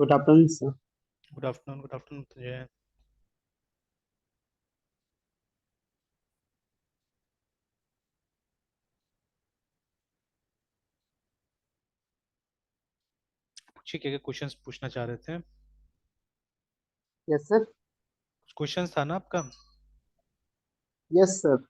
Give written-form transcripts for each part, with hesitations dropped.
Good afternoon sir. Good afternoon तुझे। पूछिए क्या क्या क्वेश्चंस पूछना चाह रहे थे। Yes sir. क्वेश्चंस था ना आपका। Yes sir.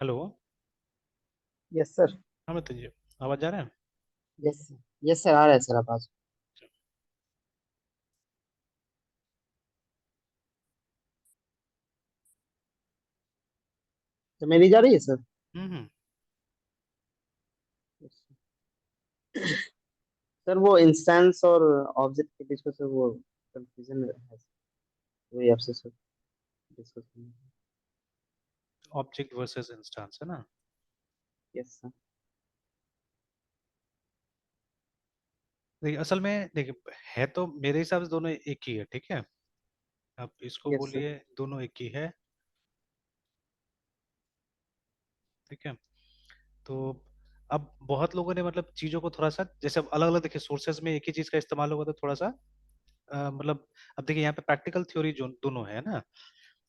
Hello. Yes sir. हाँ बताइए। आवाज आ रहा है। Yes sir. यस सर, आ रहा है सर आवाज। तो मेरी जा रही है सर। हम्म। Yes, सर वो इंस्टेंस और ऑब्जेक्ट के बीच में सर वो कंफ्यूजन है सर, वही आपसे सर डिस्कस करना। ऑब्जेक्ट वर्सेस इंस्टेंस है ना। Yes sir. देखिए असल में देखिए है तो मेरे हिसाब से दोनों एक ही है, ठीक है। आप इसको यस सर। बोलिए दोनों एक ही है, ठीक है। तो अब बहुत लोगों ने मतलब चीजों को थोड़ा सा जैसे अलग अलग देखिए सोर्सेज में एक ही चीज का इस्तेमाल होगा तो थोड़ा सा मतलब अब देखिए यहाँ पे प्रैक्टिकल थ्योरी जो दोनों है ना।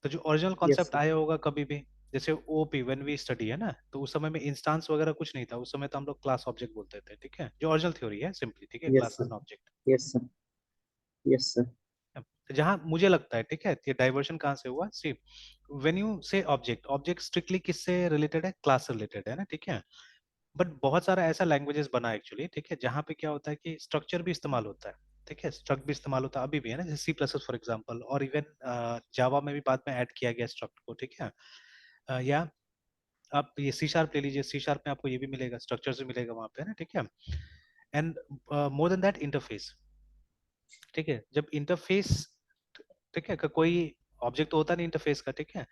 तो जो ओरिजिनल यस कॉन्सेप्ट सर। आया होगा कभी भी, जैसे ओपी व्हेन वी स्टडी है ना, तो उस समय में इंस्टांस वगैरह कुछ नहीं था, उस समय तो हम लोग क्लास ऑब्जेक्ट बोलते थे, ठीक है, जो ओरिजिनल थ्योरी है सिंपली, ठीक है, yes class sir. And object. Yes sir. Yes sir. तो जहां मुझे लगता है, ठीक है, ये डाइवर्शन कहाँ से हुआ, सी व्हेन यू से ऑब्जेक्ट, ऑब्जेक्ट स्ट्रिक्टली किससे रिलेटेड है, क्लास से रिलेटेड है ना, ठीक है। बट बहुत सारा ऐसा लैंग्वेजेस बना एक्चुअली, ठीक है, जहाँ पे क्या होता है कि स्ट्रक्चर भी इस्तेमाल होता है, ठीक है, स्ट्रक्ट भी इस्तेमाल होता है अभी भी है ना, जैसे सी प्लस फॉर एग्जाम्पल, और इवन जावा में भी बाद में ऐड किया गया स्ट्रक्ट को, ठीक है। या आप ये सी शार्प ले लीजिए, सी शार्प में आपको ये भी मिलेगा, स्ट्रक्चर से मिलेगा वहां पे है ना, ठीक है। And more than that interface, ठीक है, जब इंटरफेस, ठीक है, कोई ऑब्जेक्ट तो होता नहीं इंटरफेस का, ठीक है,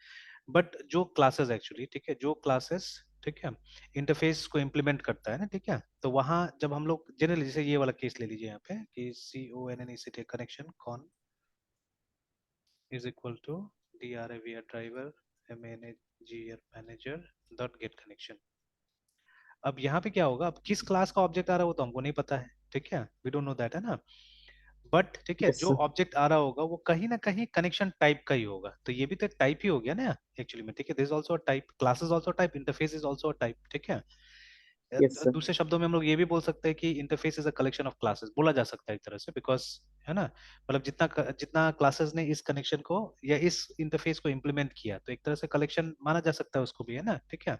बट जो क्लासेस एक्चुअली, ठीक है, जो क्लासेस, ठीक है, इंटरफेस को इम्प्लीमेंट करता है ना, ठीक है, तो वहां जब हम लोग जनरली जैसे ये वाला केस ले लीजिए यहाँ पे कि C O N N E C T connection con is equal to D R A V R driver M N A G R manager dot get connection. अब यहाँ पे क्या होगा, अब किस क्लास का ऑब्जेक्ट आ रहा है वो तो हमको नहीं पता है, ठीक है, वी डोंट नो दैट है ना। बट ठीक है, यस जो सर। ऑब्जेक्ट आ रहा होगा वो कहीं ना कहीं कनेक्शन टाइप का ही होगा, तो ये भी तो टाइप ही हो गया ना एक्चुअली में, ठीक है, this also a type, class is also type, interface is also a type, ठीक है। Yes sir. दूसरे शब्दों में हम लोग ये भी बोल सकते हैं कि interface is a collection of classes, बोला जा सकता है एक तरह से, बिकॉज है ना, मतलब जितना क्लासेस ने इस कनेक्शन को या इस इंटरफेस को इम्प्लीमेंट किया तो एक तरह से कलेक्शन माना जा सकता है उसको भी, है ना, ठीक है।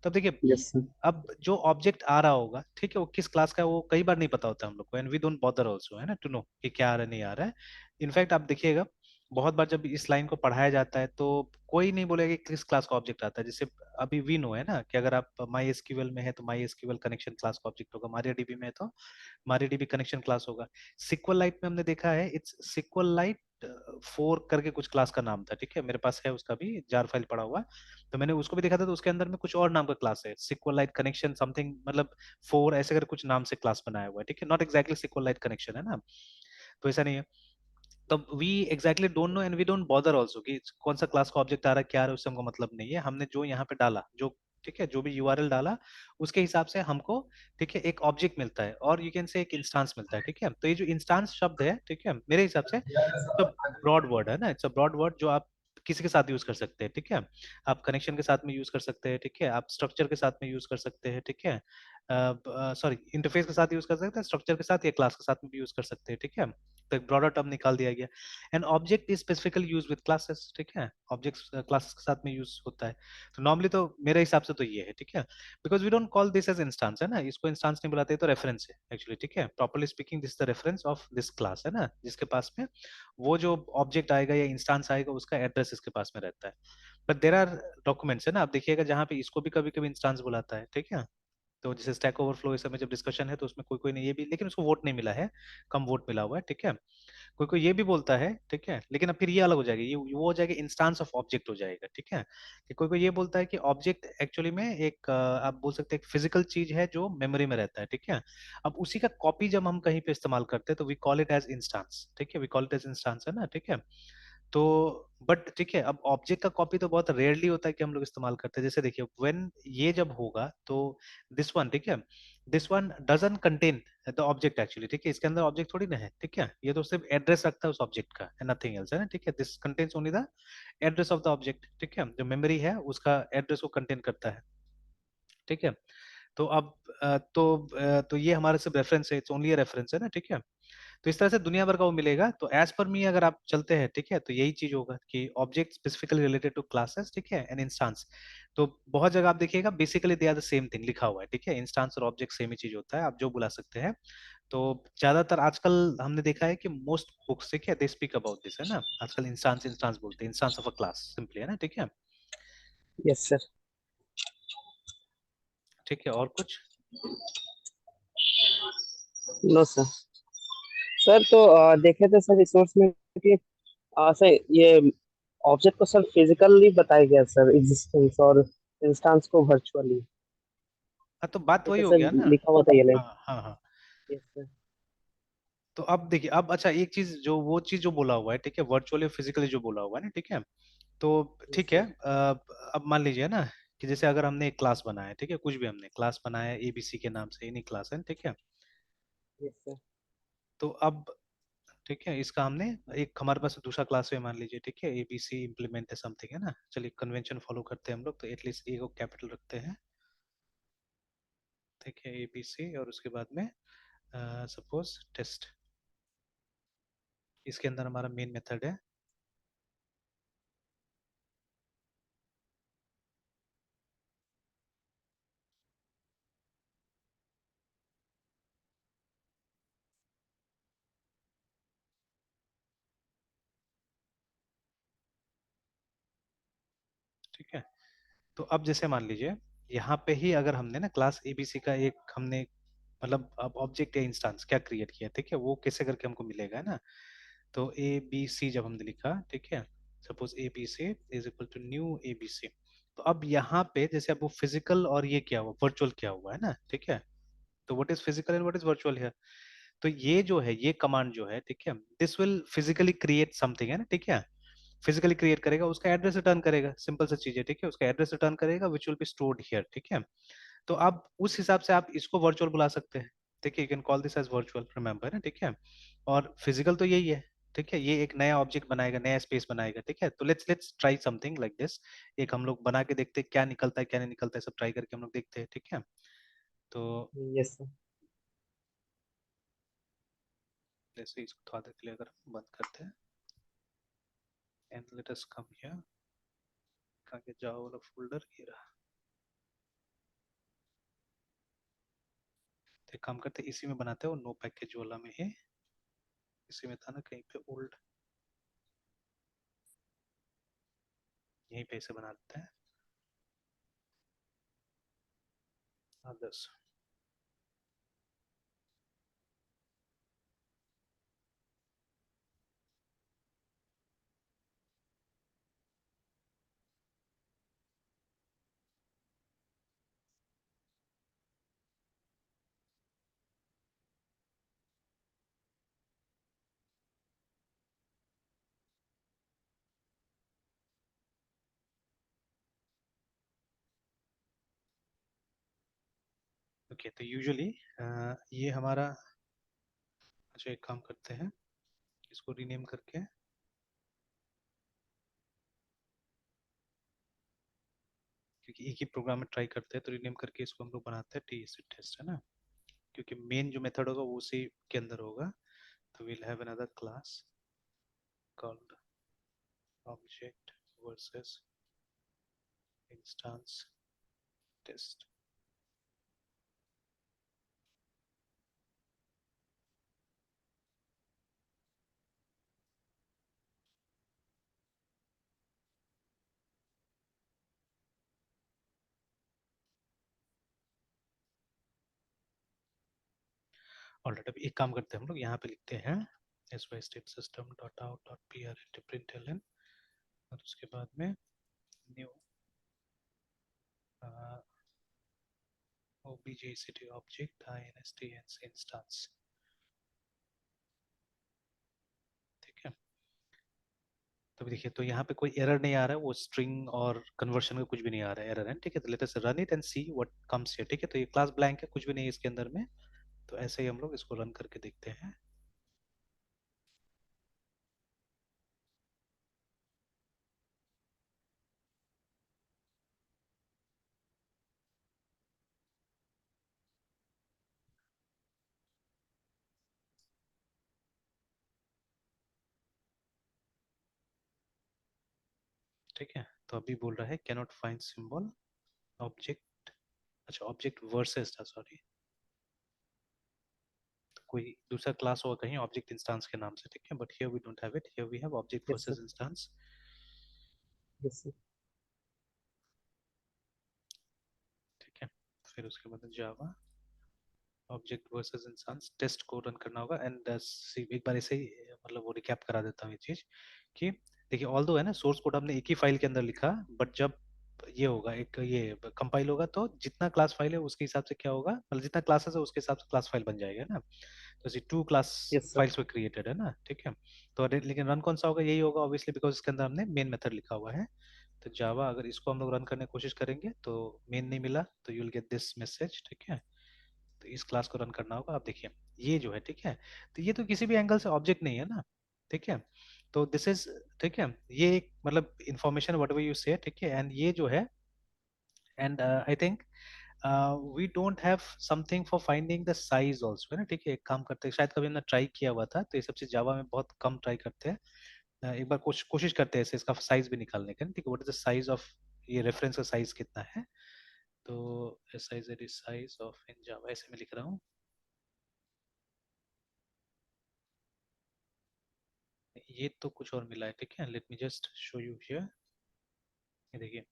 तो अब देखिए, यस सर। अब जो ऑब्जेक्ट आ रहा होगा, ठीक है, वो किस क्लास का है वो कई बार नहीं पता होता हम लोग को, and we don't bother also, है ना, टू नो कि क्या आ रहा है नहीं आ रहा है। इनफैक्ट आप देखिएगा, बहुत बार जब इस लाइन को पढ़ाया जाता है तो कोई नहीं बोलेगा कि किस क्लास का ऑब्जेक्ट आता है। जैसे अभी वी नो है ना कि अगर आप माई एसक्यूएल में है तो माई एसक्यूएल कनेक्शन क्लास का ऑब्जेक्ट होगा, मारियाडीबी में है तो मारियाडीबी कनेक्शन क्लास होगा। सिक्वलाइट में हमने देखा है, इट्स सिक्वलाइट 4 करके कुछ क्लास का नाम था, ठीक है, मेरे पास है उसका भी जार फाइल पड़ा हुआ, तो मैंने उसको भी देखा था, तो उसके अंदर में कुछ और नाम का क्लास है, सिक्वलाइट कनेक्शन समथिंग, मतलब 4 ऐसे करके कुछ नाम से क्लास बनाया हुआ है, ठीक है, नॉट एग्जैक्टली सिक्वलाइट कनेक्शन, है ना, तो ऐसा नहीं है। तब we exactly don't know and we don't bother also कि कौन सा क्लास का ऑब्जेक्ट आ रहा है, क्या आ रहा है, उससे हमको मतलब नहीं है, हमने जो यहाँ पे डाला, जो ठीक है, जो भी यूआरएल डाला उसके हिसाब से हमको, ठीक है, एक ऑब्जेक्ट मिलता है, और यू कैन से एक इंस्टांस मिलता है, ठीक है। तो ये जो इंस्टांस शब्द है, ठीक है, मेरे हिसाब से तो ब्रॉड वर्ड है ना, इट्स अ ब्रॉड वर्ड जो आप किसी के साथ यूज कर सकते हैं, ठीक है, आप कनेक्शन के साथ में यूज कर सकते हैं, ठीक है, आप स्ट्रक्चर के साथ में यूज कर सकते हैं, ठीक है, सॉरी इंटरफेस के साथ यूज कर सकते हैं, स्ट्रक्चर के साथ या क्लास के साथ में भी यूज कर सकते हैं, ठीक है। तो एक ब्रॉडर टर्म निकाल दिया गया। And object is specifically use with classes, ठीक है, ऑब्जेक्ट्स क्लासेस के साथ में यूज होता है। तो नॉर्मली तो मेरे हिसाब से तो ये है, ठीक है, because we don't call this as instance, है ना, इसको इंस्टांस नहीं बुलाते, तो रेफरेंस है एक्चुअली, ठीक है, properly speaking this the reference of this class, है ना, जिसके पास में वो जो ऑब्जेक्ट आएगा या इंस्टांस आएगा उसका एड्रेस इसके पास में रहता है। बट देर आर डॉक्यूमेंट्स, है ना, आप देखिएगा जहाँ पे इसको भी कभी कभी इंस्टांस बुलाता है, ठीक है। तो जैसे स्टैक ओवरफ्लो इस समय जब डिस्कशन है तो उसमें कोई कोई ने ये भी, लेकिन उसको वोट नहीं मिला है, कम वोट मिला हुआ है, ठीक है। कोई कोई ये भी बोलता है, ठीक है, लेकिन अब फिर ये अलग हो जाएगा, ये वो हो जाएगा इंस्टांस ऑफ ऑब्जेक्ट हो जाएगा, ठीक है, कि कोई कोई ये बोलता है कि ऑब्जेक्ट एक्चुअली में एक आप बोल सकते हैं एक फिजिकल चीज है जो मेमोरी में रहता है, ठीक है। अब उसी का कॉपी जब हम कहीं पे इस्तेमाल करते हैं तो we call it as instance, ठीक है, we call it as instance, है ना, ठीक है। तो बट ठीक है, अब ऑब्जेक्ट का कॉपी तो बहुत रेयरली होता है कि हम लोग इस्तेमाल करते हैं। जैसे देखिए व्हेन ये जब होगा तो दिस वन, ठीक है, this one doesn't contain the object actually, ठीक है, इसके अंदर ऑब्जेक्ट थोड़ी ना है, ठीक है, ये तो सिर्फ एड्रेस रखता है उस ऑब्जेक्ट का एंड नथिंग एल्स, है ना, ठीक है, this contains only the address of the object, ठीक है, जो मेमोरी है उसका एड्रेस को कंटेन करता है, ठीक है। तो अब तो ये हमारा सिर्फ रेफरेंस है, इट्स ओनली रेफरेंस, है ना, ठीक है। तो इस तरह से दुनिया भर का वो मिलेगा। तो एज पर मी अगर आप चलते हैं, ठीक है, तो यही चीज होगा कि object specifically related to classes, ठीक है, एंड इंस्टांस। तो बहुत जगह आप देखिएगा basically they are the same thing लिखा हुआ है, ठीक है, इंस्टांस और ऑब्जेक्ट सेम ही चीज होता है, आप जो बुला सकते हैं। तो ज्यादातर आजकल हमने देखा है कि मोस्ट बुक्स, ठीक है, दे स्पीक अबाउट दिस, है ना, आजकल इंस्टांस इंस्टांस बोलते हैं, instance of a class simply, है ना, ठीक है। Yes sir. ठीक है, और कुछ? No sir. सर तो देखे थे सर रिसोर्स में कि सर ये ऑब्जेक्ट को सर फिजिकली बताया गया सर एग्जिस्टेंस, और इंस्टेंस को वर्चुअली। हाँ, तो बात वही ऐसे हो सर गया ना। लिखा हुआ था ये लाइन। हाँ हाँ हाँ। Yes sir. तो अब देखिए, अब अच्छा एक चीज जो वो चीज जो बोला हुआ है, ठीक है, वर्चुअली फिजिकली जो बोला हुआ है ना, ठीक है, तो यस ठीक है, सर। अब मान लीजिए ना कि जैसे अगर हमने एक क्लास बनाया है, ठीक है, कुछ भी हमने क्लास बनाया है एबीसी के नाम से, एनी क्लास है, ठीक है। Yes sir. तो अब ठीक है, इसका हमने एक हमारे पास दूसरा क्लास है मान लीजिए, ठीक है, एबीसी इम्प्लीमेंट है समथिंग, है ना, चलिए कन्वेंशन फॉलो करते हैं हम लोग, तो एटलीस्ट ए को कैपिटल रखते हैं, ठीक है, एबीसी, और उसके बाद में सपोज टेस्ट, इसके अंदर हमारा मेन मेथड है, ठीक है। तो अब जैसे मान लीजिए यहाँ पे ही अगर हमने ना क्लास एबीसी का एक हमने मतलब अब ऑब्जेक्ट या इंस्टेंस क्या क्रिएट किया, ठीक है, वो कैसे करके हमको मिलेगा, है ना। तो ए बी सी जब हमने लिखा, ठीक है, suppose A B C is equal to new A B C. तो अब यहाँ पे जैसे अब वो फिजिकल और ये क्या हुआ, वर्चुअल क्या हुआ, है ना, ठीक है। तो what is physical and what is virtual है। तो ये जो है ये कमांड जो है, ठीक है, this will physically create something, है ना, ठीक है, फिजिकली क्रिएट करेगा, उसका एड्रेस रिटर्न करेगा, सिंपल सा चीज है, ठीक है, उसका एड्रेस रिटर्न करेगा which will be stored here, ठीक है। तो आप उस हिसाब से आप इसको वर्चुअल बुला सकते हैं, ठीक है, you can call this as virtual, remember ना, ठीक है। और फिजिकल तो यही है, ठीक है, ये एक नया ऑब्जेक्ट बनाएगा, नया स्पेस बनाएगा, ठीक है। तो let's try something like this, एक हम लोग बना के देखते हैं क्या निकलता है क्या नहीं निकलता है, सब ट्राई करके हम लोग देखते हैं, ठीक है। तो यस सर। जैसे इसको थोड़ा देर के लिए अगर हम बंद करते हैं, and let us come here, आगे जाओ वाला फोल्डर ये रहा, तो एक काम करते हैं, इसी में बनाते हैं, वो नो पैकेज वाला में ही, इसी में था ना कहीं पे ओल्ड, यहीं पे इसे बना देते हैं others। ओके, तो यूजुअली ये हमारा, अच्छा एक काम करते हैं, इसको रीनेम करके, क्योंकि एक ही प्रोग्राम में ट्राई करते हैं तो रीनेम करके इसको हम लोग बनाते हैं टीएससी टेस्ट, है ना, क्योंकि मेन जो मेथड होगा वो उसी के अंदर होगा। तो we'll have another class called object versus instance test। Alright, अब एक काम करते हैं, हम लोग यहाँ पे लिखते हैं S Y state system dot out dot P R print L N, और उसके बाद में new objct object instance instance, ठीक है। तो अभी देखिए, तो यहाँ पे कोई एरर नहीं आ रहा है, वो स्ट्रिंग और कन्वर्शन का कुछ भी नहीं आ रहा है, एरर है, ठीक है। तो let us run it and see what comes here, ठीक है। तो ये क्लास ब्लैंक है, कुछ भी नहीं है इसके अंदर में। तो ऐसे ही हम लोग इसको रन करके देखते हैं। ठीक है, तो अभी बोल रहा है कैनॉट फाइंड सिंबल ऑब्जेक्ट, अच्छा ऑब्जेक्ट वर्सेस था, सॉरी, तो कोई दूसरा क्लास होगा कहीं ऑब्जेक्ट इंस्टेंस के नाम से, ठीक है। But here we don't have it, here we have object yes sir. Versus instance, yes sir. ठीक है। फिर उसके बाद Java object versus instance test को रन करना होगा एंड एक बार ऐसे ही मतलब वो रिकैप करा देता हूँ ये चीज कि देखिए, ऑल दो है ना सोर्स कोड हमने एक ही फाइल के अंदर लिखा, बट जब ये होगा एक ये कंपाइल होगा तो जितना क्लास फाइल है उसके हिसाब से क्या होगा, मतलब जितना क्लासेस है उसके हिसाब से क्लास फाइल बन जाएगा ना। तो ऐसे to class yes sir. Files में क्रिएटेड है ना, ठीक है। तो लेकिन रन कौन सा होगा, यही होगा ऑब्वियसली, बिकॉज इसके अंदर हमने मेन मेथड लिखा हुआ है। तो जावा अगर इसको हम लोग रन करने की कोशिश करेंगे तो मेन नहीं मिला, तो you will get this message, ठीक है। तो इस क्लास को रन करना होगा। आप देखिए ये जो है, ठीक है, तो ये तो किसी भी एंगल से ऑब्जेक्ट नहीं है ना, ठीक है। तो दिस इज, ठीक है, ये एक मतलब इंफॉर्मेशन वट एवर यू से, ठीक है। एंड ये जो है, and I think we don't have something for finding the size also, है ना, ठीक है। एक काम करते हैं, शायद कभी हमने ट्राई किया हुआ था, तो ये सब चीज जावा में बहुत कम ट्राई करते हैं। एक बार कोशिश करते हैं ऐसे इसका साइज भी निकालने का, ठीक है। What is the size of, ये रेफरेंस का साइज कितना है। तो S I Z is size of in Java, ऐसे में लिख रहा हूँ। ये तो कुछ और मिला है, ठीक है, let me just show you here. ये देखिए,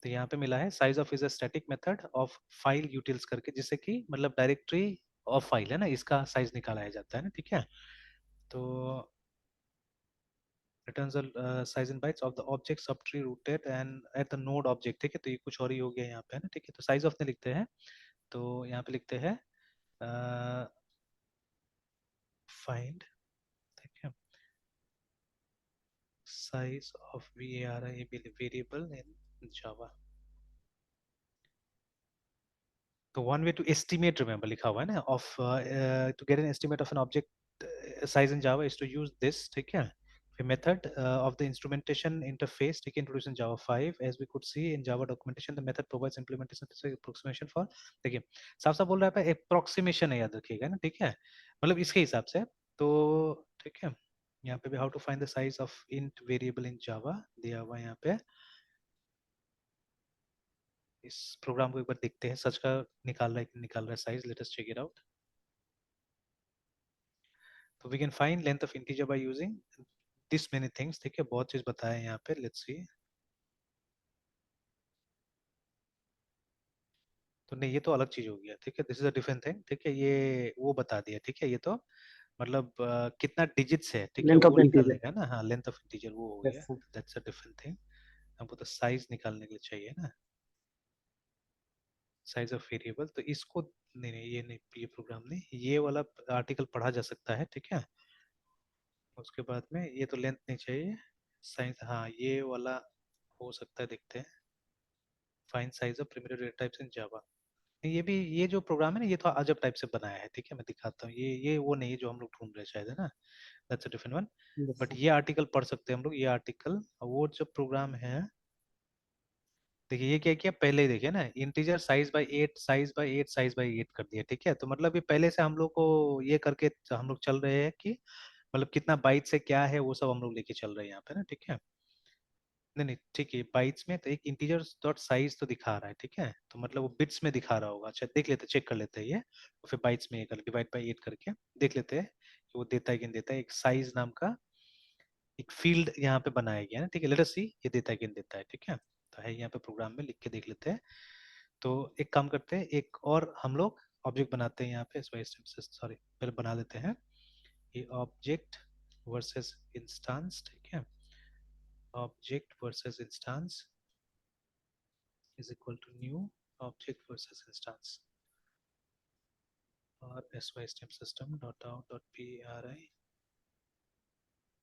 तो यहाँ पे मिला है size of is a static method of file utils करके, जिससे कि मतलब डायरेक्टरी ऑफ फाइल है ना, इसका साइज निकाला जाता है ना, ठीक है। तो returns the size in bytes of the object subtree rooted and at the node object, ठीक है। तो ये कुछ और ही हो गया यहाँ पे, है ना, ठीक है। तो साइज ऑफ ने लिखते हैं, तो यहाँ पे लिखते हैं फाइंड, ठीक है, size of variable in Java. तो one way to estimate, remember लिखा हुआ है ना, of to get an estimate of an object size in Java is to use this, ठीक है। A method of the instrumentation interface, ठीक है, introduced in Java 5, as we could see in Java documentation, the method provides implementation approximation for, देखिए साफ साफ बोल रहा है approximation है, याद रखिएगा ना, ठीक है, मतलब इसके हिसाब से। तो ठीक है, यहाँ पे भी how to find the size of int variable in Java दिया हुआ है यहाँ पे। इस प्रोग्राम को एक बार देखते हैं, सच का निकाल रहा है size, let us check it out. तो we can find length of integer by using this many things, ठीक है, बहुत चीज बताया है यहाँ पे, लेट्स सी। तो नहीं, ये तो अलग चीज हो गया, ठीक है, this is a different thing, ठीक है, ये वो बता दिया, ठीक है, ये तो मतलब कितना डिजिट्स है, ठीक है, लेंथ वो ऑफ निकालने इंटीजर। का ना, हाँ, लेंथ ऑफ इंटीजर वो हो गया, yes sir. That's a different thing. हमको तो साइज निकालने के लिए चाहिए ना, साइज ऑफ वेरिएबल, तो इसको नहीं नहीं, ये नहीं, ये प्रोग्राम नहीं, ये वाला आर्टिकल पढ़ा जा सकता है, ठीक है। उसके बाद में ये तो लेंथ नहीं चाहिए, साइज, हाँ ये वाला हो सकता है, देखते हैं। Find size of primitive data types in Java, ये भी, ये जो प्रोग्राम है ना, ये तो अजब टाइप से बनाया है, ठीक है, मैं दिखाता हूँ, ये वो नहीं है जो हम लोग ढूंढ रहे हैं शायद, है ना, that's a different one. Yes but sir. ये आर्टिकल पढ़ सकते हैं हम लोग, ये आर्टिकल, वो जो प्रोग्राम है, देखिए ये क्या किया पहले ही, देखिए ना, integer size by 8, size by 8, size by 8 कर दिया, ठीक है, तो मतलब ये पहले से हम लोग को ये करके हम लोग चल रहे हैं कि मतलब कितना बाइट से क्या है वो सब हम लोग लेके चल रहे हैं यहाँ पे ना, ठीक है। नहीं नहीं ठीक है, बाइट्स में तो एक इंटीजर डॉट साइज तो दिखा रहा है, ठीक है, तो मतलब वो बिट्स में दिखा रहा होगा, अच्छा देख लेते, चेक कर लेते हैं ये, तो फिर बाइट्स में ये कर डिवाइड बाई 8 करके देख लेते हैं कि वो देता है कि नहीं देता है। एक साइज नाम का एक फील्ड यहाँ पे बनाया गया है ना, ठीक है, लेट अस सी ये देता है कि नहीं देता है, ठीक है, तो है यहाँ पे प्रोग्राम में, लिख के देख लेते हैं। तो एक काम करते हैं, एक और हम लोग ऑब्जेक्ट बनाते हैं यहाँ पे, सॉरी पहले बना लेते हैं, ये ऑब्जेक्ट वर्सेस इंस्टेंस, ठीक है, object versus instance is equal to new object versus instance, और system system dot out dot pri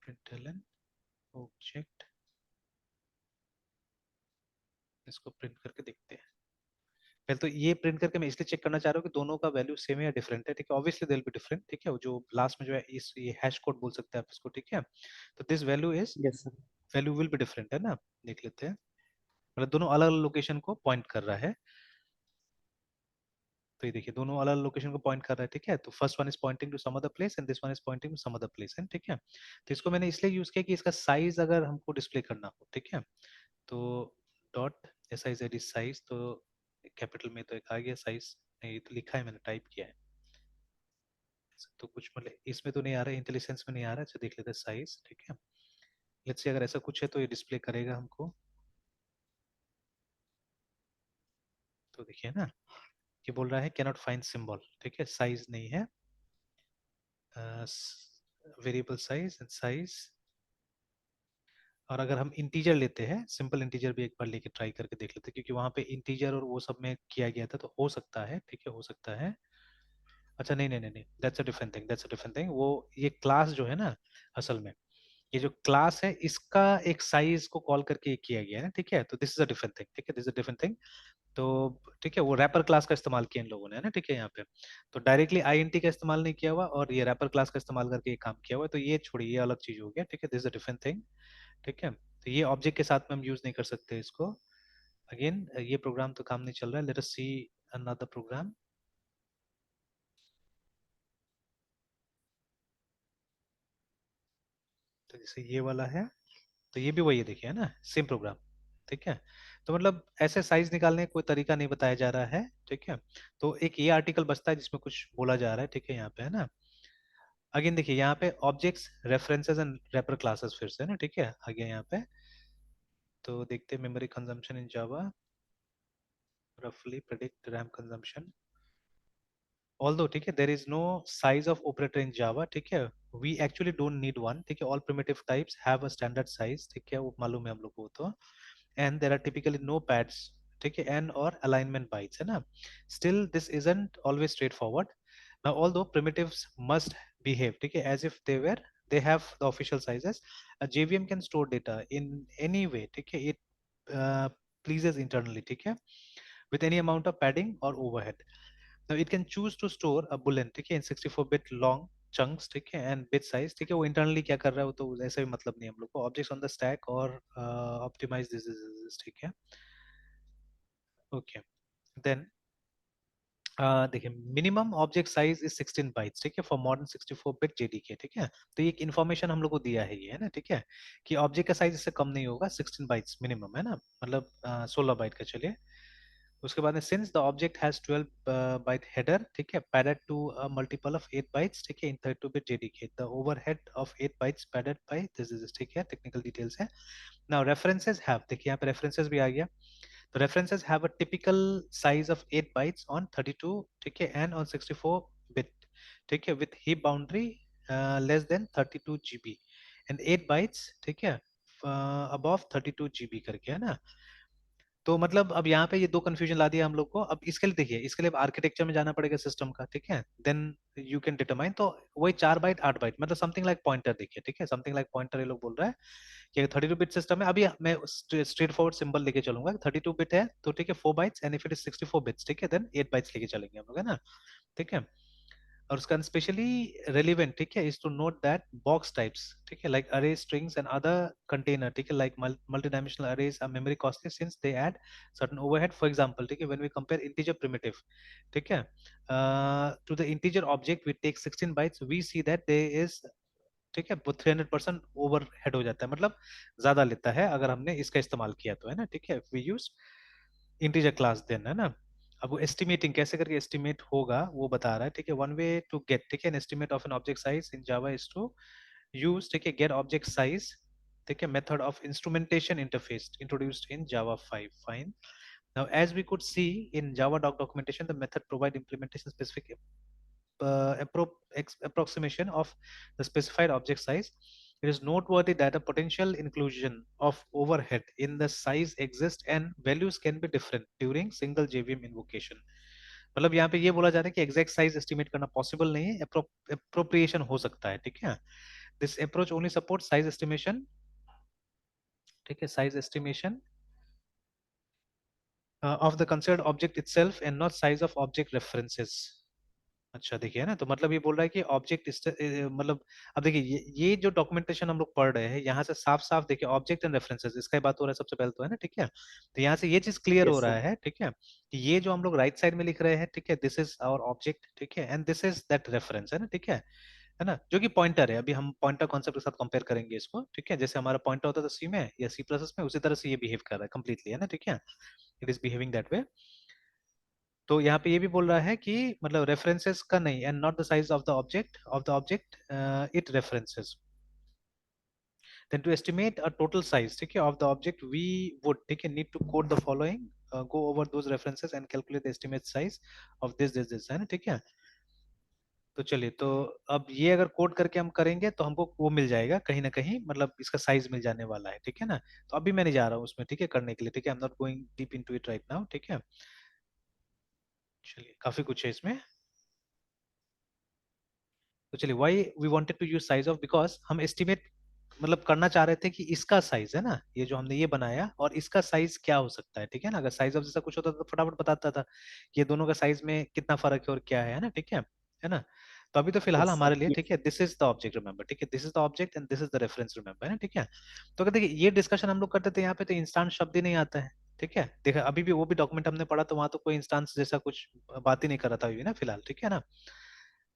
println object, इसको प्रिंट करके देखते हैं। पहले तो ये प्रिंट करके मैं इसलिए चेक करना चाह रहा हूँ कि दोनों का वैल्यू सेम है या डिफरेंट है, ठीक है, obviously they will be different, ठीक है, वो जो लास्ट में जो है इस ये हैश कोड बोल सकते हैं आप इसको, ठीक है, तो this value is, yes sir. Value will be different, है ना, देख लेते हैं, मतलब दोनों अलग अलग लोकेशन को पॉइंट कर रहा है, तो ये देखिए दोनों अलग लोकेशन को पॉइंट कर रहा है, ठीक है, तो first one is pointing to some other place and this one is pointing to some other place, है, ठीक है, तो इसको मैंने इसलिए यूज किया कि इसका साइज अगर हमको डिस्प्ले करना हो, ठीक है, तो dot S I Z is size, तो कैपिटल में तो एक आ गया साइज, ये तो लिखा है मैंने, टाइप किया है, तो कुछ मतलब इसमें तो नहीं आ रहा है, इंटेलिजेंस में नहीं आ रहा है, अच्छा देख लेते हैं साइज, ठीक है, लेट्स से अगर ऐसा कुछ है तो ये डिस्प्ले करेगा हमको, तो देखिए ना, ये बोल रहा है कैनॉट फाइंड सिंबल, ठीक है, साइज नहीं है, वेरिएबल साइज एंड साइज, और अगर हम इंटीजर लेते हैं, सिंपल इंटीजर भी एक बार लेके ट्राई करके देख लेते हैं, क्योंकि वहां पे इंटीजर और वो सब में किया गया था, तो हो सकता है, ठीक है, हो सकता है, अच्छा नहीं नहीं नहीं नहीं, that's a different thing, that's a different thing, वो ये क्लास जो है ना, असल में ये जो क्लास है इसका एक साइज को कॉल करके ये किया गया है ना, ठीक है, तो this is a different thing, ठीक है, this is a different thing, तो ठीक है, वो रैपर क्लास का इस्तेमाल किया इन लोगों ने, है ना, ठीक है, यहाँ पे तो डायरेक्टली आईएनटी का इस्तेमाल नहीं किया हुआ, और ये रैपर क्लास का इस्तेमाल करके ये काम किया हुआ है, तो ये छोड़िए, ये अलग चीज हो गया, ठीक है, this is a different thing, ठीक है, तो ये ऑब्जेक्ट के साथ में हम यूज नहीं कर सकते इसको, अगेन ये प्रोग्राम तो काम नहीं चल रहा है, let us see another program, तो जैसे ये वाला है, तो ये भी वही है, देखिए, है ना, सेम प्रोग्राम, ठीक है, तो मतलब ऐसे साइज निकालने का कोई तरीका नहीं बताया जा रहा है, ठीक है, तो एक ये आर्टिकल बचता है जिसमें कुछ बोला जा रहा है, ठीक है, यहाँ पे, है ना, अगेन देखिए यहाँ पे objects references and wrapper classes फिर से, है ना, ठीक है, आ गया यहाँ पे, तो देखते हैं मेमोरी कंजम्पशन इन जावा, रफली प्रेडिक्ट रैम कंजम्पशन, ऑल्दो, ठीक है, there is no size of operator in Java, ठीक है, we actually don't need one, ठीक है, all primitive types have a standard size, ठीक है, वो मालूम है हम लोग को, तो and there are typically no pads, ठीक है, and or alignment bytes, है ना, still this isn't always straightforward, now although primitives must behave, ठीक है, as if they were, they have the official sizes, a JVM can store data in any way, ठीक है, it uh, pleases internally, ठीक है, with any amount of padding or overhead, now it can choose to store a boolean, ठीक है, in 64-bit long chunks, ठीक है, and bit size, ठीक है, वो इंटरनली क्या कर रहा है वो तो ऐसा भी मतलब नहीं हम लोग को, ऑब्जेक्ट्स ऑन द स्टैक और ऑप्टिमाइज दिस, ठीक है, ओके, देन देखिए minimum object size is 16 bytes, ठीक है, फॉर मॉडर्न 64 बिट जेडीके, ठीक है, तो ये एक इन्फॉर्मेशन हम लोग को दिया है ये, है ना, ठीक है, कि ऑब्जेक्ट का साइज इससे कम नहीं होगा, 16 बाइट्स मिनिमम, है ना, मतलब 16 बाइट का, चलिए उसके बाद में since the object has 12 byte header, ठीक है, padded to a multiple of 8 bytes, ठीक है, in 32 bit JDK, the overhead of 8 bytes padded by this, ठीक है, टेक्निकल डिटेल्स है। नाउ रेफरेंसेस हैव, देखिए यहाँ पे रेफरेंसेस भी आ गया। तो references have a typical size of 8 bytes on 32, ठीक है, एंड ऑन 64 बिट, ठीक है, with heap boundary less than 32 GB and 8 bytes, ठीक है, अबव 32 जीबी करके, है ना। तो मतलब अब यहाँ पे ये दो कंफ्यूजन ला दिया हम लोग को। अब इसके लिए देखिए, इसके लिए आर्किटेक्चर में जाना पड़ेगा सिस्टम का, ठीक है, देन यू कैन डिटरमाइन। तो वही 4 बाइट 8 बाइट, मतलब समथिंग लाइक पॉइंटर, देखिए, ठीक है, समथिंग लाइक पॉइंटर ये लोग बोल रहा है कि 32 बिट सिस्टम है। अभी मैं स्ट्रेट फॉरवर्ड सिंबल लेके चलूंगा, 32 बिट है तो ठीक है 4 bytes, and if it is 64 bits, ठीक है, देन 8 बाइट्स लेके चलेंगे हम लोग, है ना, ठीक है। और उसका स्पेशली रेलिवेंट, ठीक है, is to note that box types, ठीक है, लाइक अरे स्ट्रिंग्स एंड अदर कंटेनर, ठीक है, like multi dimensional arrays are memory costly since they add certain overhead. For example, ठीक है, when we compare integer primitive, ठीक है, to the integer object we take 16 bytes, we see that there is, ठीक है, वो 300% over head हो जाता है, मतलब ज्यादा लेता है अगर हमने इसका इस्तेमाल किया तो, है ना, ठीक है, we use integer class then, है ना। अब वो एस्टिमेटिंग कैसे करके एस्टिमेट होगा वो बता रहा है, ठीक है। वन वे टू गेट, ठीक है, an estimate of an object size in Java is to use, ठीक है, गेट ऑब्जेक्ट साइज, ठीक है, method of instrumentation interface introduced in Java 5, fine. Now, as we could see in Java documentation, the method provide implementation specific approximation of the specified object size. It is noteworthy that a potential inclusion of overhead in the size exists and values can be different during single JVM invocation. मतलब यहाँ पे ये बोला जा रहा है कि exact size estimate करना पॉसिबल नहीं है, अप्रोप्रिएशन हो सकता है, ठीक है। This approach only support size estimation, ठीक है, size estimation of the considered object itself and not size of object references. अच्छा देखिए, है ना, तो मतलब ये बोल रहा है कि ऑब्जेक्ट मतलब अब देखिए ये जो डॉक्यूमेंटेशन हम लोग पढ़ रहे हैं यहाँ से साफ साफ देखिए ऑब्जेक्ट एंड रेफरेंसेस, इसका ही बात हो रहा है सबसे पहले तो, है ना, ठीक है। तो यहाँ से ये चीज क्लियर हो यस रहा सर। है, ठीक है, कि ये जो हम लोग राइट साइड में लिख रहे हैं, ठीक है, दिस इज आवर ऑब्जेक्ट, ठीक है, and this is that reference, है ना, ठीक है ना, जो कि पॉइंटर है। अभी हम पॉइंटर कॉन्सेप्ट के साथ कंपेयर करेंगे इसको, ठीक है, जैसे हमारा पॉइंटर होता था सी में या सी प्लस में, उसी तरह से ये बिहेव कर रहा है कंप्लीटली, है ना, ठीक है, it is behaving that way. तो यहाँ पे ये भी बोल रहा है कि मतलब रेफरेंसेस का नहीं, and not the size of the object it references. Then to estimate a total size, ठीक है, of the object we would, ठीक है, need to code the following, go over those references and calculate the estimate size of this, है ना, ठीक है। तो चलिए, तो अब ये अगर कोड करके हम करेंगे तो हमको वो मिल जाएगा कहीं ना कहीं, मतलब इसका साइज मिल जाने वाला है, ठीक है ना। तो अभी मैं नहीं जा रहा हूँ उसमें, ठीक है, करने के लिए, ठीक है, I am not going deep into it right now, ठीक है। चलिए, काफी कुछ है इसमें। तो चलिए, why we wanted to use size of, because हम एस्टिमेट मतलब करना चाह रहे थे कि इसका साइज, है ना, ये जो हमने ये बनाया और इसका साइज क्या हो सकता है, ठीक है ना। अगर साइज ऑफ जैसा कुछ होता तो फटाफट बताता था कि ये दोनों का साइज में कितना फर्क है और क्या है ना, ठीक है ना। तो अभी तो फिलहाल यस हमारे सर। लिए, ठीक है, this is the object remember, ठीक है, this is the object and this is the reference remember, है ना, ठीक है। तो अगर देखिए ये डिस्कशन हम लोग करते थे यहाँ पे, तो इंस्टांस शब्द ही नहीं आता है, ठीक है। देखा अभी भी वो भी डॉक्यूमेंट हमने पढ़ा तो वहां तो कोई इंस्टांस जैसा कुछ बात ही नहीं कर रहा था अभी ना फिलहाल, ठीक है ना।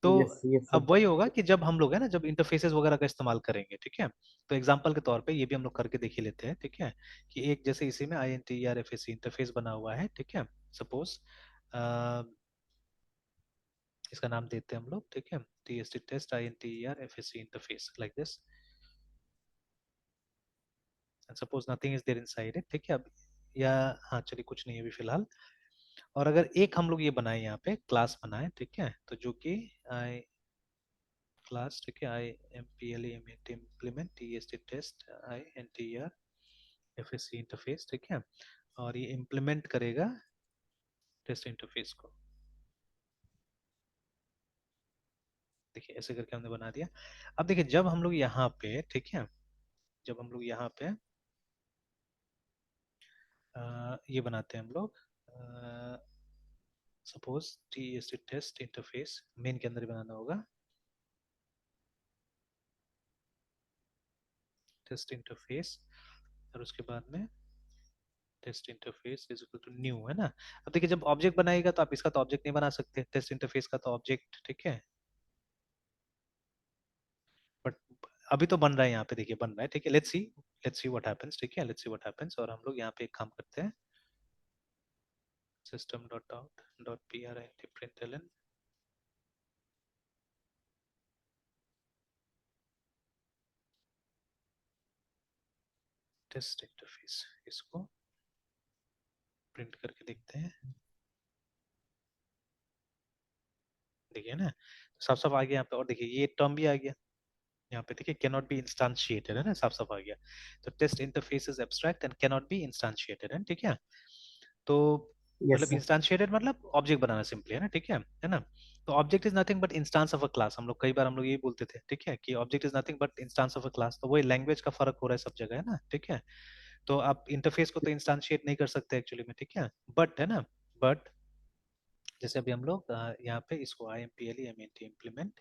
तो यस यस सर। अब वही होगा कि जब हम लोग है ना, जब इंटरफेसेस वगैरह का इस्तेमाल करेंगे, ठीक है। तो एग्जांपल के तौर पे ये भी हम लोग करके देख ही लेते हैं, ठीक है, कि एक जैसे इसी में I N T R F S C interface बना हुआ है, ठीक है। सपोज इसका नाम देते हैं हम लोग, ठीक है, T S T test I N T R F S C interface like this, and suppose nothing is there inside it, ठीक है। अब या हाँ चलिए, कुछ नहीं है अभी फिलहाल। और अगर एक हम लोग ये बनाए यहाँ पे क्लास बनाए, ठीक है, तो जो कि आई क्लास, ठीक है, I M P L M eight implement T S T test I N T R F S C interface, ठीक है। और ये इम्प्लीमेंट करेगा टेस्ट इंटरफेस को, देखिए ऐसे करके हमने बना दिया। अब देखिए जब हम लोग यहाँ पे, ठीक है, जब हम लोग यहाँ पे ये बनाते हैं हम लोग, suppose T S T test interface main के अंदर ही बनाना होगा, टेस्ट इंटरफेस, और उसके बाद में test interface is equal to new, है ना। अब देखिए जब ऑब्जेक्ट बनाएगा तो आप इसका तो ऑब्जेक्ट नहीं बना सकते, टेस्ट इंटरफेस का तो ऑब्जेक्ट, ठीक है, बट अभी तो बन रहा है यहाँ पे, देखिए बन रहा है, ठीक है। लेट्स सी व्हाट हैपेंस, ठीक है, लेट्स सी व्हाट हैपेंस। और हम लोग यहाँ पे एक काम करते हैं, system dot out dot P R I T print L N test interface, इसको प्रिंट करके देखते हैं। देखिए ना, साफ साफ आ गया यहाँ पे। और देखिए ये टर्म भी आ गया यहाँ पे, देखिए कैन नॉट बी इंस्टांशिएटेड, है ना, साफ साफ आ गया। तो test interface is abstract and can not be instantiated, है ठीक है। तो यस मतलब सर। इंस्टांशिएटेड मतलब ऑब्जेक्ट बनाना सिंपली, है ना, ठीक है ना। तो object is nothing but instance of a class, हम लोग कई बार हम लोग यही बोलते थे, ठीक है, कि object is nothing but instance of a class. तो वही लैंग्वेज का फर्क हो रहा है सब जगह, है ना, ठीक है। तो आप इंटरफेस को तो इंस्टांशिएट नहीं कर सकते एक्चुअली में, ठीक है, बट, है ना, बट जैसे अभी हम लोग यहाँ पे इसको I M P L E M N T implement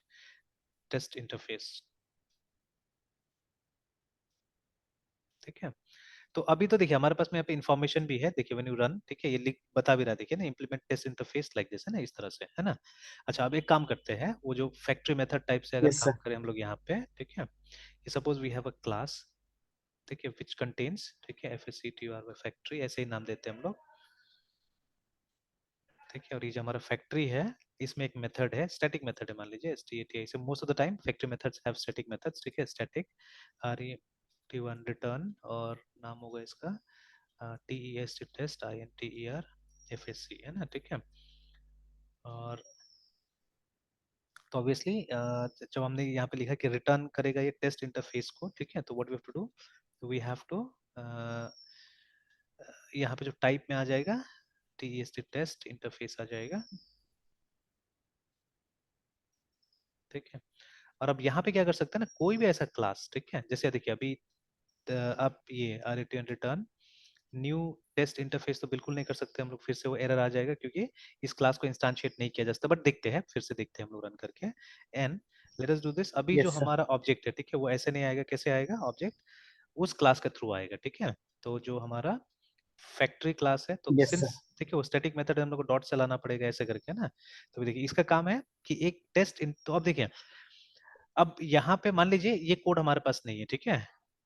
test interface, ठीक है। तो अभी तो देखिए हमारे पास में यहाँ पे इन्फॉर्मेशन भी है, देखिए व्हेन यू रन, ठीक है, ये लिख बता भी रहा है, देखिए ना, implement test interface like this, है ना, इस तरह से, है ना। अच्छा, अब एक काम करते हैं, वो जो फैक्ट्री मेथड टाइप से अगर यस काम सर। करें हम लोग यहाँ पे, ठीक है, suppose we have a class, ठीक है, विच कंटेन्स, ठीक है, F S C T R factory, ऐसे ही नाम देते हैं हम लोग, ठीक है। और ये जो हमारा फैक्ट्री है, इसमें एक मेथड है, स्टैटिक मेथड है, मान लीजिए STATI से, most of the time factory methods have static methods, ठीक है, स्टैटिक RET1 रिटर्न, और नाम होगा इसका TEST टेस्ट INTER FSC, है ना, ठीक है। और तो ऑब्वियसली जब हमने यहाँ पे लिखा कि रिटर्न करेगा ये टेस्ट इंटरफेस को, ठीक है, तो what we have to do, we have to यहाँ पे जो टाइप में आ जाएगा TEST टेस्ट इंटरफेस आ जाएगा, ठीक है। और अब यहाँ पे क्या कर सकते हैं ना, कोई भी ऐसा क्लास, ठीक है, जैसे देखिए अभी आप ये RET return new test interface तो बिल्कुल नहीं कर सकते हम लोग, फिर से वो एरर आ जाएगा, क्योंकि इस क्लास को इंस्टांशिएट नहीं किया जा सकता। बट देखते हैं, फिर से देखते हैं हम लोग रन करके, and let us do this. अभी जो यस सर। हमारा ऑब्जेक्ट है, ठीक है, वो ऐसे नहीं आएगा, कैसे आएगा ऑब्जेक्ट, उस क्लास के थ्रू आएगा, ठीक है। तो जो हमारा फैक्ट्री क्लास है, तो यस सिंस, सर। ठीक है, वो स्टैटिक मेथड हम लोग को डॉट चलाना पड़ेगा ऐसे करके ना। तो देखिए इसका काम है कि एक टेस्ट इन, तो अब देखिए, अब यहाँ पे मान लीजिए ये कोड हमारे पास नहीं है, ठीक है।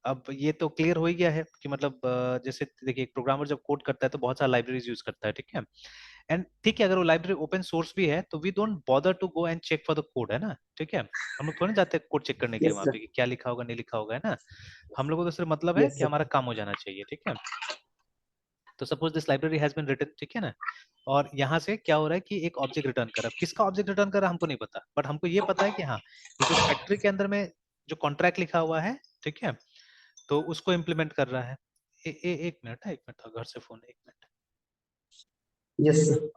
अब ये तो क्लियर हो ही गया है कि मतलब जैसे देखिए एक प्रोग्रामर जब कोड करता है तो बहुत सारा लाइब्रेरीज यूज करता है, ठीक है। एंड ठीक है, अगर वो लाइब्रेरी ओपन सोर्स भी है तो we don't bother to go and check for the code, है ना, ठीक है। हम लोग थोड़ी ना जाते कोड चेक करने के लिए यस वहां पे सर। कि क्या लिखा होगा नहीं लिखा होगा, है ना। हम लोगों को तो सिर्फ मतलब है यस कि सर। हमारा काम हो जाना चाहिए, ठीक है। तो suppose this library has been written, ठीक है ना। और यहाँ से क्या हो रहा है कि एक ऑब्जेक्ट रिटर्न कर रहा है, किसका ऑब्जेक्ट रिटर्न कर रहा है हमको नहीं पता, बट हमको ये पता है कि हाँ, ये जो फैक्ट्री के अंदर में जो कॉन्ट्रैक्ट लिखा हुआ है, ठीक है, तो उसको इम्प्लीमेंट कर रहा है। एक मिनट है, एक मिनट, घर से फोन है, एक मिनट। Yes sir.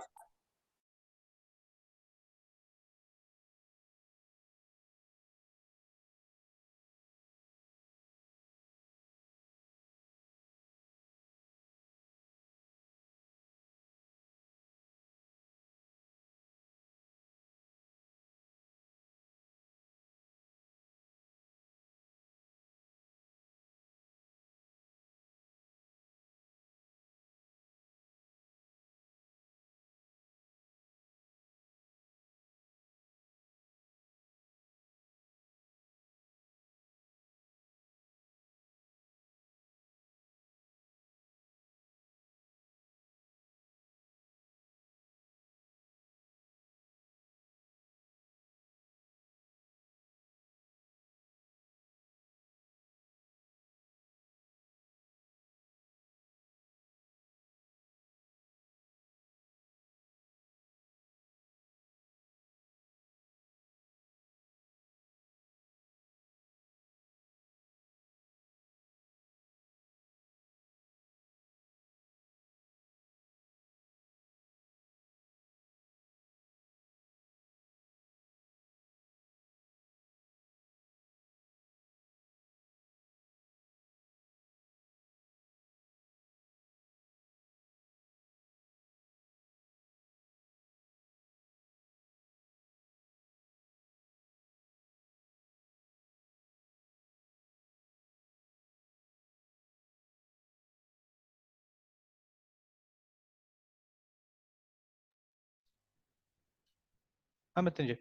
हाँ मृत्युंजय।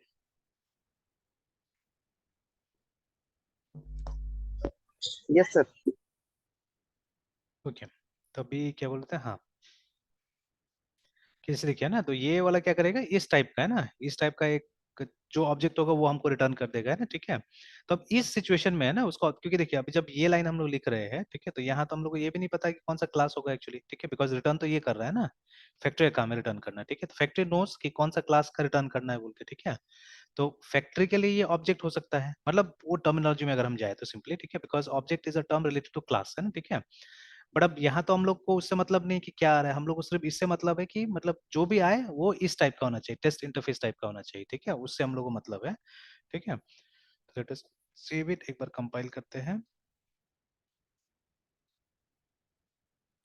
Yes sir. ओके, तो अभी क्या बोलते हैं, हाँ, किसी लिखे ना, तो ये वाला क्या करेगा, इस टाइप का है ना, इस टाइप का एक जो ऑब्जेक्ट होगा वो हमको रिटर्न कर देगा, है ना, ठीक है। तो अब इस सिचुएशन में है ना उसको, क्योंकि देखिए अभी जब ये लाइन हम लोग लिख रहे हैं, ठीक है, तो यहाँ तो हम लोग को ये भी नहीं पता कि कौन सा क्लास होगा एक्चुअली, ठीक है, बिकॉज रिटर्न तो ये कर रहा है ना, फैक्ट्री का काम है रिटर्न करना, ठीक है, तो फैक्ट्री नोस कि कौन सा क्लास का रिटर्न करना है बोल के, ठीक है। तो फैक्ट्री के लिए ये ऑब्जेक्ट हो सकता है, मतलब वो टर्मिनोलॉजी में अगर हम जाए तो सिंपली, ठीक है, because object is a term related to class, है ना, ठीक है। बट अब यहाँ तो हम लोग को उससे मतलब नहीं कि क्या आ रहा है, हम लोग को सिर्फ इससे मतलब है कि मतलब जो भी आए वो इस टाइप का होना चाहिए, टेस्ट इंटरफेस टाइप का होना चाहिए, ठीक है, उससे हम लोग को मतलब है, ठीक है। लेट अस सेव इट, एक बार कंपाइल करते हैं।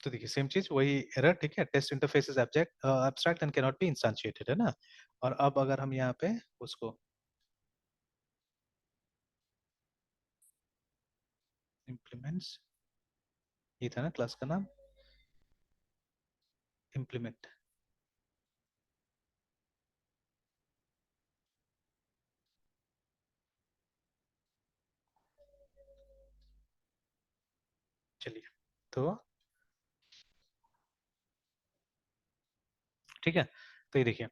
तो देखिए सेम चीज वही एरर, ठीक है, test interface is object abstract and can not be instantiated, है ना। और अब अगर हम यहाँ पे उसको इम्प्लीमेंट्स, ये था ना क्लास का नाम, इम्प्लीमेंट, चलिए, तो ठीक है, तो ये देखिए,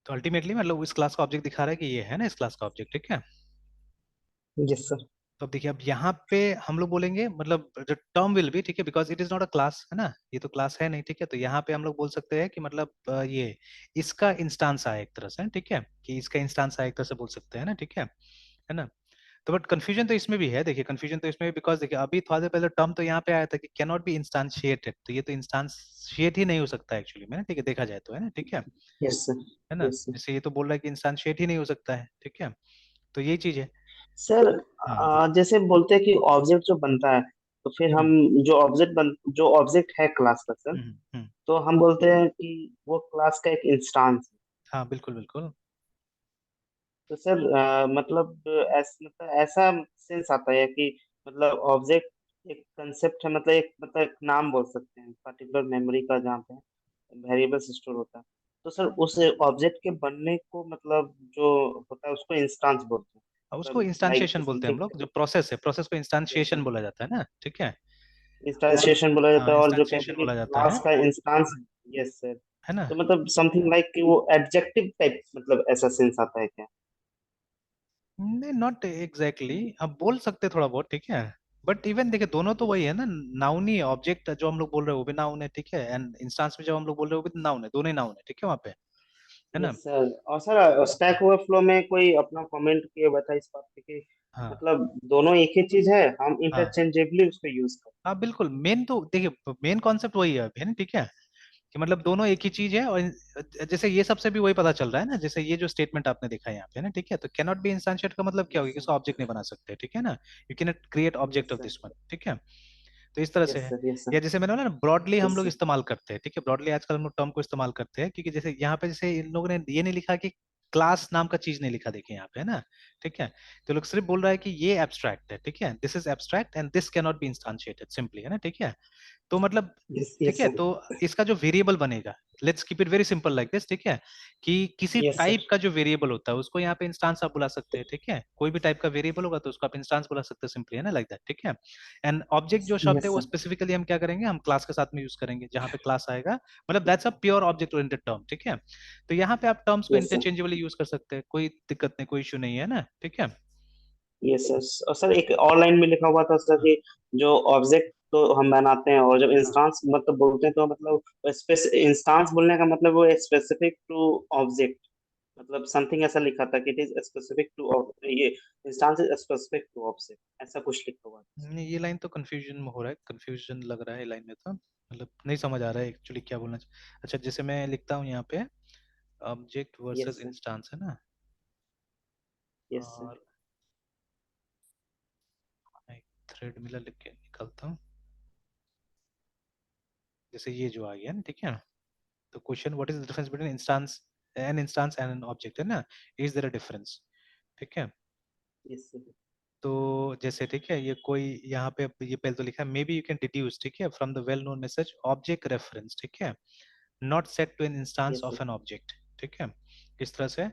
तो अल्टीमेटली मतलब इस क्लास का ऑब्जेक्ट दिखा रहा है कि ये है ना इस क्लास का ऑब्जेक्ट, ठीक है। Yes sir. तो अब देखिए, अब यहाँ पे हम लोग बोलेंगे मतलब जो टर्म विल बी, ठीक है, because it is not a class, है ना, ये तो क्लास है नहीं, ठीक है, तो यहाँ पे हम लोग बोल सकते हैं कि मतलब ये इसका इंस्टांस आया एक तरह से, ठीक है, कि इसका इंस्टांस आया एक तरह से बोल सकते हैं ना, ठीक है ना। तो बट कंफ्यूजन तो इसमें भी है, देखिए कंफ्यूजन तो इसमें भी, बिकॉज देखिए अभी थोड़ा देर पहले टर्म तो यहाँ पे आया था कि कैन नॉट बी इंस्टांशिएटेड, तो ये तो इंस्टांशिएट ही नहीं हो सकता एक्चुअली में ना, ठीक है, देखा जाए तो, है ना, ठीक यस सर। है ना, यस सर। जैसे ये तो बोल रहा है कि इंस्टांशिएट ही नहीं हो सकता है, ठीक है, तो यही चीज है। सर हाँ, जैसे बोलते हैं कि ऑब्जेक्ट जो बनता है, तो फिर हम हम्म जो ऑब्जेक्ट है क्लास का सर, हम्म, तो हम बोलते हैं कि वो क्लास का एक इंस्टांस है। हाँ बिल्कुल बिल्कुल। तो सर मतलब ऐसा सेंस आता है कि मतलब ऑब्जेक्ट एक कंसेप्ट है, मतलब एक नाम बोल सकते हैं पर्टिकुलर मेमोरी का, जहाँ पे वेरिएबल्स स्टोर होता है। तो सर उस ऑब्जेक्ट के बनने को मतलब जो होता है उसको इंस्टांस बोलते हैं। अब उसको मतलब लाइक इंस्टांशिएशन बोलते हैं हम समथिंग। लोग, जो प्रोसेस है, प्रोसेस को यस इंस्टांशिएशन सर। बोला जाता है ना, ठीक है। इंस्टांसिएशन बोला जाता हाँ है, और जो कहते इंस्टांशिएशन हैं कि बोला जाता है क्लास का इंस्टांस। Yes sir. है ना। तो मतलब समथिंग लाइक कि वो एडजेक्टिव टाइप, मतलब ऐसा सेंस आता है क्या? नहीं नॉट एग्जैक्टली, अब बोल सकते थोड़ा बहुत, ठीक है, बट इवन देखिए दोनों तो वही है ना, नाउन ही है, ऑब्जेक्ट जो हम लोग बोल रहे हैं वो भी नाउन है, ठीक है, एंड इंस्टांस में जो हम लोग बोल रहे हैं वो भी नाउन है, दोनों ही नाउन है, ठीक है वहाँ पे, है ना। Yes sir. और सर स्टैक ओवरफ्लो में कोई अपना कमेंट किया हुआ था इस बात पे कि हाँ मतलब दोनों एक ही चीज है, हम हाँ इंटरचेंजेबली उसको यूज करते हाँ बिल्कुल, मेन तो देखिए मेन कॉन्सेप्ट वही है अभी, है ना, ठीक है, कि मतलब दोनों एक ही चीज है, और जैसे ये सबसे भी वही पता चल रहा है ना, जैसे ये जो स्टेटमेंट आपने देखा है यहाँ पे ना, ठीक है, तो कैन नॉट बी इंस्टेंशिएट का मतलब हैं। क्या यस होगा कि सर। इसको ऑब्जेक्ट नहीं बना सकते, ठीक है ना, you can not create object yes of sir. This one, ठीक है। तो इस तरह से यस है। सर। Yes sir. या जैसे मैंने बोला ना, ब्रॉडली हम यस लोग सर। इस्तेमाल करते हैं, ठीक है, ब्रॉडली आजकल हम लोग टर्म को इस्तेमाल करते हैं, क्योंकि जैसे यहाँ पे जैसे इन लोगों ने ये नहीं लिखा कि क्लास नाम का चीज नहीं लिखा, देखिए यहाँ पे, है ना, ठीक है, तो लोग सिर्फ बोल रहा है कि ये एब्स्ट्रैक्ट है, ठीक है, this is abstract and this can not be instantiated simply, है ना, ठीक है। तो मतलब यस। ठीक यस है, सर। तो इसका जो वेरिएबल बनेगा, let's keep it very simple like this, ठीक है, कि किसी यस टाइप सर। का जो वेरिएबल होता है उसको यहाँ पे इंस्टांस आप बुला सकते हैं, ठीक है, कोई भी टाइप का वेरिएबल होगा तो उसको आप इंस्टांस बुला सकते हैं सिंपली, है ना, लाइक दैट, ठीक है। एंड ऑब्जेक्ट जो शब्द है यस वो सर। स्पेसिफिकली हम क्या करेंगे, हम क्लास के साथ में यूज करेंगे, जहां पे क्लास आएगा, मतलब that's a pure object oriented term, ठीक है। तो यहाँ पे आप टर्म्स को यस सर। इंटरचेंजेबली यूज कर सकते हैं, कोई दिक्कत नहीं, कोई इशू नहीं है ना, ठीक है। Yes sir. और सर एक और लाइन में लिखा हुआ था सर हाँ कि जो ऑब्जेक्ट तो हम बनाते हैं, और जब हाँ इंस्टांस मतलब बोलते हैं, तो मतलब इंस्टांस बोलने का मतलब वो स्पेसिफिक टू ऑब्जेक्ट, मतलब समथिंग ऐसा लिखा था कि इट इज स्पेसिफिक टू, ये instance is specific to object, ऐसा कुछ लिखा हुआ था। नहीं, ये लाइन तो कंफ्यूजन में हो रहा है, कंफ्यूजन लग रहा है लाइन में, तो मतलब नहीं समझ आ रहा है एक्चुअली क्या बोलना अच्छा जैसे मैं लिखता हूँ यहाँ पे object yes versus sir. Instance, है ना, यस सर। और एक थ्रेड मिलर लिख के निकालता हूँ, जैसे ये जो आ गया ना, ठीक है। तो question what is the difference between instance and an object, है ना, इज देयर अ डिफरेंस, ठीक है। Yes sir. तो जैसे ठीक है, ये कोई यहाँ पे ये पहले तो लिखा है, maybe you can deduce, ठीक है, from the well known message object reference, ठीक है, not set to an instance yes of sir. An object, ठीक है, इस तरह से।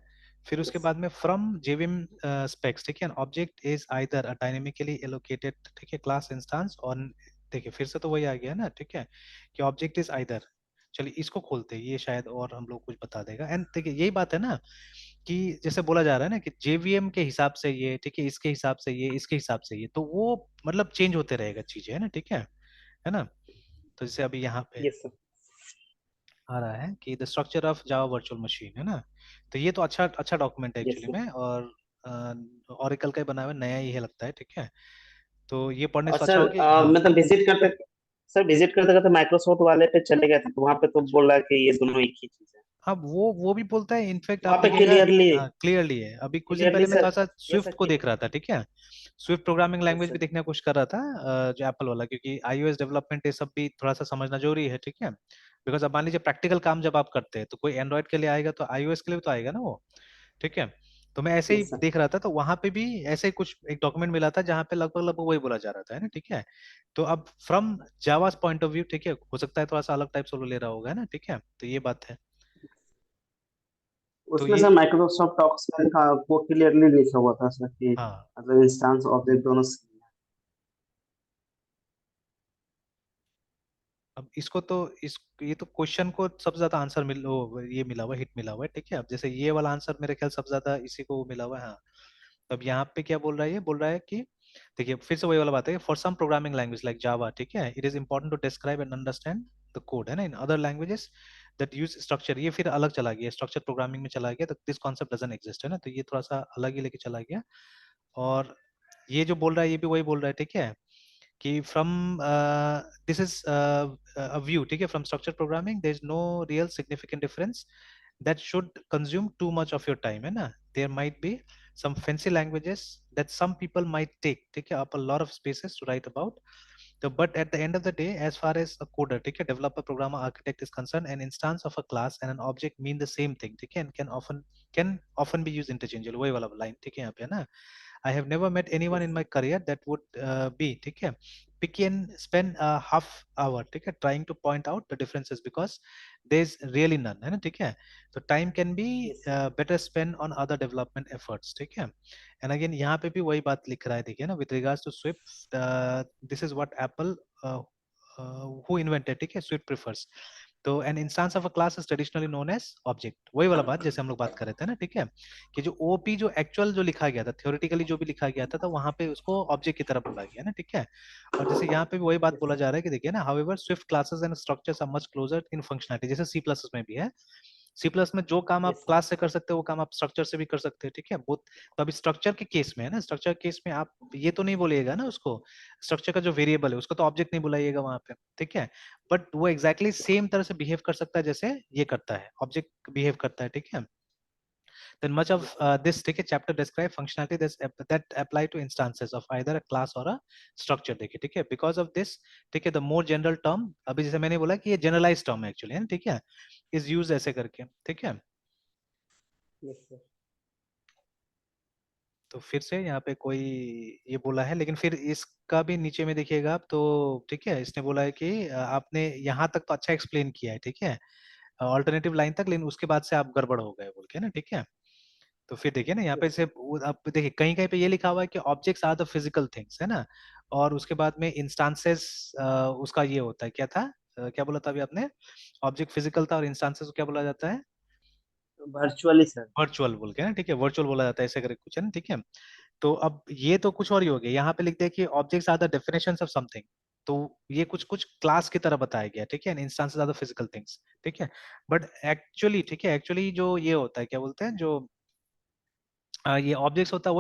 फिर उसके यस। बाद में फ्रॉम जेविम स्पेक्स, ठीक है, object is either a dynamically allocated, ठीक है, क्लास इंस्टांस, और देखिए फिर से तो वही आ गया ना, ठीक है, कि ऑब्जेक्ट इज आइदर चलिए इसको खोलते हैं, ये शायद और हम लोग कुछ बता देगा। एंड देखिए यही बात है ना कि जैसे बोला जा रहा है ना कि जेवीएम के हिसाब से ये, ठीक है, इसके हिसाब से ये, इसके हिसाब से ये, तो वो मतलब चेंज होते रहेगा चीजें, है ना, ठीक है ना। तो जैसे अभी यहाँ पे यस सर। आ रहा है कि the structure of Java virtual machine, है ना। तो ये तो अच्छा अच्छा डॉक्यूमेंट है यस एक्चुअली सर। में, और ओरेकल का ही बना हुआ है, नया ही है लगता है, ठीक है। तो ये पढ़ने और से अच्छा सर होगा हाँ। मतलब विजिट करते, सर विजिट करते करते माइक्रोसॉफ्ट वाले पे चले गए थे, तो वहां पे तो अच्छा, बोल रहा है कि ये दोनों एक ही चीज है। अब वो भी बोलता है, इनफैक्ट वहां आप पे देखिएगा। क्लियरली, हाँ क्लियरली है, अभी कुछ दिन क्लियरली पहले मैं थोड़ा सर। सा यस स्विफ्ट सर को देख रहा था, ठीक है। स्विफ्ट प्रोग्रामिंग यस लैंग्वेज भी सर। देखने की कोशिश कर रहा था, जो एप्पल वाला, क्योंकि आईओएस डेवलपमेंट ये सब भी थोड़ा सा समझना जरूरी है, ठीक है। बिकॉज अब मान लीजिए प्रैक्टिकल काम जब आप करते हैं तो कोई एंड्रॉइड के लिए आएगा तो आईओएस के लिए भी तो आएगा ना वो, ठीक है। तो मैं ऐसे ही यस सर। देख रहा था, तो वहां पे भी ऐसे ही कुछ एक डॉक्यूमेंट मिला था जहाँ पे लगभग लगभग वही बोला जा रहा था, है ना, ठीक है। तो अब फ्रॉम जावास पॉइंट ऑफ व्यू, ठीक है, हो सकता है थोड़ा सा अलग टाइप से वो ले रहा होगा, है ना, ठीक है, तो ये बात है। तो उसमें ये सर माइक्रोसॉफ्ट टॉक्स में था, वो क्लियरली लिखा हुआ था सर कि हाँ, मतलब इंस्टेंस ऑब्जेक्ट दोनों same अब इसको तो इस ये तो क्वेश्चन को सबसे ज्यादा आंसर ये मिला हुआ है, हिट मिला हुआ है, ठीक है। अब जैसे ये वाला आंसर मेरे ख्याल सबसे ज्यादा इसी को मिला हुआ है, हाँ। तो अब यहाँ पे क्या बोल रहा है, ये बोल रहा है कि देखिए फिर से वही वाला बात है, for some programming language like Java, ठीक है, it is important to describe and understand the code, है ना, in other languages that use structure. ये फिर अलग चला गया, स्ट्रक्चर प्रोग्रामिंग में चला गया, तो दिस कॉन्सेप्ट डजंट एग्जिस्ट, है ना, तो ये थोड़ा सा अलग ही लेके चला गया। और ये जो बोल रहा है ये भी वही बोल रहा है, ठीक है, कि from this is a view, ठीक है, from structure programming there is no real significant difference that should consume too much of your time, है ना। there might be some fancy languages that some people might take, ठीक है, up a lot of spaces to write about. So but at the end of the day, as far as a coder, ठीक है, developer, programmer, architect is concerned, an instance of a class and an object mean the same thing, ठीक है, and can often be used interchangeably, वही वाला line, ठीक है, यहाँ पे, है ना। I have never met है। anyone yes in sir. my career that would be, ठीक है, picky and spend a half hour, ठीक है, trying to point out the differences because there is really none, है ना, ठीक है। तो time can be yes sir. better spent on other development efforts, ठीक है। And again यहाँ पे भी वही बात लिख रहा है, देखिए ना, with regards to Swift, this is what Apple uh, who invented, ठीक है, Swift prefers. तो an instance of a class is traditionally known as object, वही वाला बात जैसे हम लोग बात कर रहे थे ना, ठीक है, कि जो ओपी जो एक्चुअल जो लिखा गया था, थ्योरेटिकली जो भी लिखा गया था, तो वहां पे उसको ऑब्जेक्ट की तरह बोला गया ना, ठीक है। और जैसे यहाँ पे भी वही बात यस बोला सर। जा रहा है कि देखिए ना, however Swift classes and structures are much closer in functionality, जैसे सी प्लस में भी है। सी प्लस में जो काम आप यस सर। क्लास से कर सकते हो वो काम आप स्ट्रक्चर से भी कर सकते हो, ठीक है, बोथ। तो अभी स्ट्रक्चर के केस में है ना, स्ट्रक्चर केस में आप ये तो नहीं बोलिएगा ना उसको, स्ट्रक्चर का जो वेरिएबल है उसको तो ऑब्जेक्ट नहीं बुलाइएगा वहां पे, ठीक है। बट वो एग्जैक्टली exactly सेम तरह से बिहेव कर सकता है जैसे ये करता है, ऑब्जेक्ट बिहेव करता है, ठीक है। then much of yes sir. this take a chapter describe functionality that apply to instances of either a class or a structure, देखिए, ठीक है, because of this, ठीक है, the more general term, अभी जैसे मैंने बोला कि ये generalized term है actually, है ना, ठीक है, is used ऐसे करके, ठीक है। Yes sir. तो फिर से यहाँ पे कोई ये बोला है, लेकिन फिर इसका भी नीचे में देखिएगा आप, तो ठीक है, इसने बोला है कि आपने यहाँ तक तो अच्छा एक्सप्लेन किया है, ठीक है, ऑल्टरनेटिव लाइन तक, लेकिन उसके बाद से आप गड़बड़ हो गए बोल के ना, ठीक है। तो फिर देखिए ना यहाँ पे यस से सर। आप देखिए कहीं कहीं पे ये लिखा हुआ है कि objects are the physical things, है ना। और उसके बाद में इंस्टांसेस, उसका ये होता है, क्या था, क्या बोला था अभी आपने, ऑब्जेक्ट फिजिकल था और इंस्टांसेस को क्या बोला जाता है, वर्चुअली सर। वर्चुअल बोल के ना, ठीक है, वर्चुअल बोला जाता है ऐसे करके कुछ, है ना, ठीक है। तो अब ये तो कुछ और ही हो गया, यहाँ पे लिखते हैं कि objects are the definitions of something. तो ये कुछ कुछ क्लास की तरह बताया गया, ठीक है, instances are the physical things, ठीक है। बट एक्चुअली, ठीक है, एक्चुअली जो ये होता है क्या बोलते हैं, जो ये ऑब्जेक्ट्स होता है